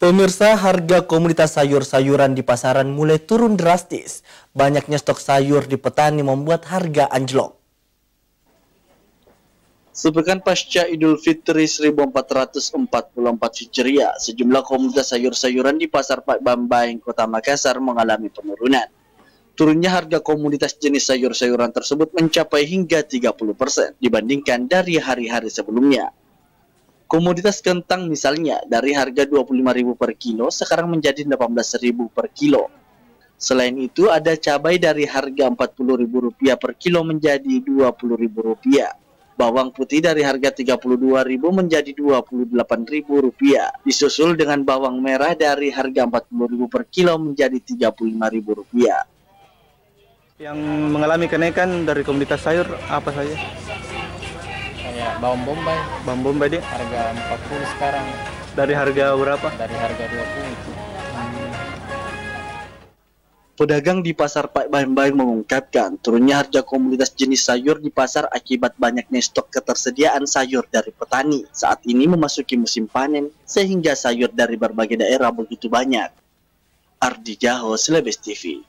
Pemirsa, harga komoditas sayur-sayuran di pasaran mulai turun drastis. Banyaknya stok sayur di petani membuat harga anjlok. Sepekan pasca Idul Fitri 1444 Hijriah, sejumlah komoditas sayur-sayuran di Pasar Pak Bambaing, Kota Makassar mengalami penurunan. Turunnya harga komoditas jenis sayur-sayuran tersebut mencapai hingga 30% dibandingkan dari hari-hari sebelumnya. Komoditas kentang misalnya dari harga Rp25.000 per kilo sekarang menjadi Rp18.000 per kilo. Selain itu ada cabai dari harga Rp40.000 per kilo menjadi Rp20.000. Bawang putih dari harga Rp32.000 menjadi Rp28.000. Disusul dengan bawang merah dari harga Rp40.000 per kilo menjadi Rp35.000. Yang mengalami kenaikan dari komoditas sayur apa saja? Kayak bawang bombay. Bawang bombay dia Harga 40 sekarang. dari harga berapa? Dari harga 20. Pedagang di Pasar Pak Bambaing mengungkapkan turunnya harga komoditas jenis sayur di pasar akibat banyaknya stok ketersediaan sayur dari petani. Saat ini memasuki musim panen sehingga sayur dari berbagai daerah begitu banyak. Ardi Jaho, Celebes TV.